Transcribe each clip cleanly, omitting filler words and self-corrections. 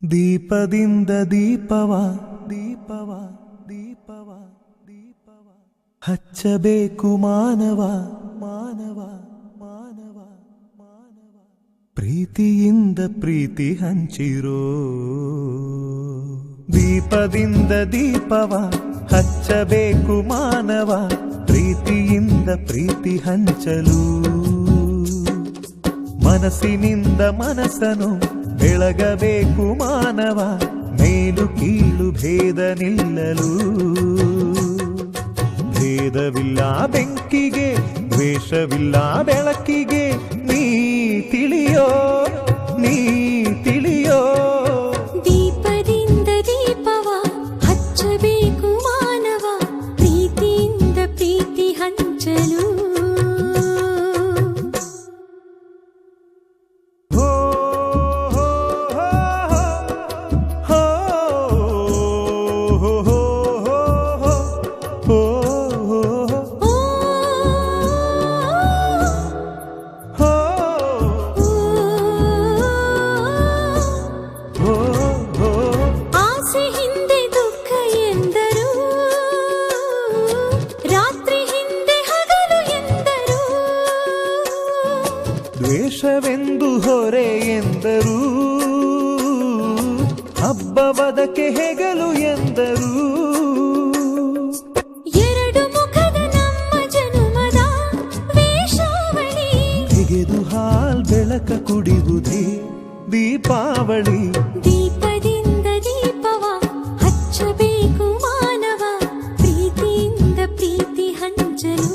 ದೀಪದಿಂದ ದೀಪವ ದೀಪವ ದೀಪವ ದೀಪವ ಹಚ್ಚಬೇಕು ಮಾನವ ಮಾನವ ಮಾನವ ಮಾನವ ಪ್ರೀತಿಯಿಂದ ಪ್ರೀತಿ ಹಂಚಿರೋ ದೀಪದಿಂದ ದೀಪವ ಹಚ್ಚಬೇಕು ಮಾನವ ಪ್ರೀತಿಯಿಂದ ಪ್ರೀತಿ ಹಂಚಲು ಮನಸ್ಸಿನಿಂದ ಮನಸ್ಸನು ಬೆಳಗಬೇಕು ಮಾನವ ಮೇಲು ಕೀಳು ಭೇದ ನಿಲ್ಲಲು ಭೇದವಿಲ್ಲ ಬೆಂಕಿಗೆ ದ್ವೇಷವಿಲ್ಲ ಬೆಳಕಿಗೆ ನೀ ತಿಳಿಯೋ ನೀ ತಿಳಿಯೋ ದೀಪದಿಂದ ದೀಪವ ಹಚ್ಚಬೇಕು ಮಾನವ ಪ್ರೀತಿಯಿಂದ ಪ್ರೀತಿ ಹಂಚಲು ದ್ವೇಷವೆಂದು ಹೊರೆ ಎಂದರು ಹಬ್ಬವದಕ್ಕೆ ಹೆಗಲು ಎಂದರು ಎರಡು ಮುಖದ ನಮ್ಮ ಜನುಮದ ವೇಷಾವಳಿ ತೆಗೆದು ಹಾಲ್ ಬೆಳಕ ಕುಡಿಯುವುದೇ ದೀಪಾವಳಿ ದೀಪದಿಂದ ದೀಪವ ಹಚ್ಚಬೇಕು ಮಾನವ ಪ್ರೀತಿಯಿಂದ ಪ್ರೀತಿ ಹಂಚಲು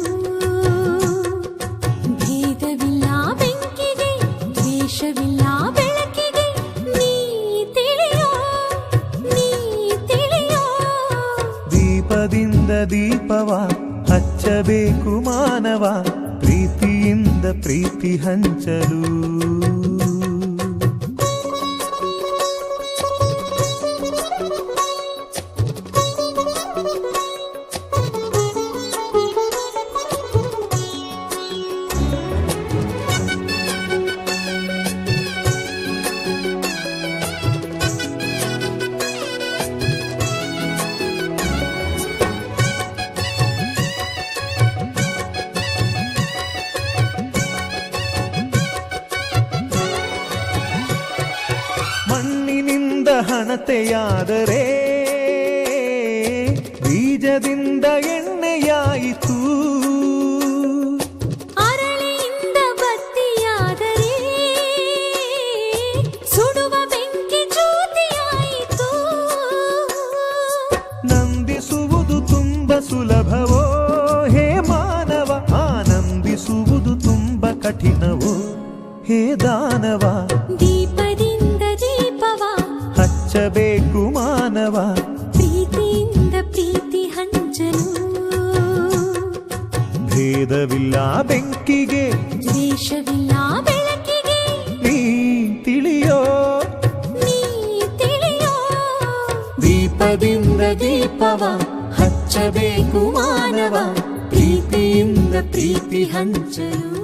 ಭೇದವಿಲ್ಲ ಬೆಂಕಿಗೆ ದ್ವೇಷವಿಲ್ಲ ಬೆಳಕಿಗೆ ನೀ ತಿಳಿಯೋ ನೀ ತಿಳಿಯೋ ದೀಪದಿಂದ ದೀಪವ ಹಚ್ಚಬೇಕು ಮಾನವ ಪ್ರೀತಿಯಿಂದ ಪ್ರೀತಿ ಹಂಚಲು ಮಣ್ಣಿನಿಂದ ಹಣತೆಯಾದರೆ ಬೀಜದಿಂದ ಎಣ್ಣೆಯಾಯಿತು ಅರಳಿಯಿಂದ ಬತ್ತಿಯಾದರೆ ಸುಡುವ ಬೆಂಕಿ ಜ್ಯೋತಿಯಾಯಿತು ನಂದಿಸುವುದು ತುಂಬ ಸುಲಭವೋ ಹೇ ಮಾನವ ಆನಂದಿಸುವುದು ತುಂಬ ಕಠಿಣವೋ ಹೇ ದಾನವ ದೀಪದಿಂದ ದೀಪವ ಹಚ್ಚಬೇಕು ಮಾನವ ಪ್ರೀತಿಯಿಂದ ಪ್ರೀತಿ ಹಂಚಲು ಭೇದವಿಲ್ಲ ಬೆಂಕಿಗೆ ದ್ವೇಷವಿಲ್ಲ ಬೆಳಕಿಗೆ ನೀ ತಿಳಿಯೋ ನೀ ತಿಳಿಯೋ ದೀಪದಿಂದ ದೀಪವ ಹಚ್ಚಬೇಕು ಮಾನವ ಪ್ರೀತಿಯಿಂದ ಪ್ರೀತಿ ಹಂಚಲು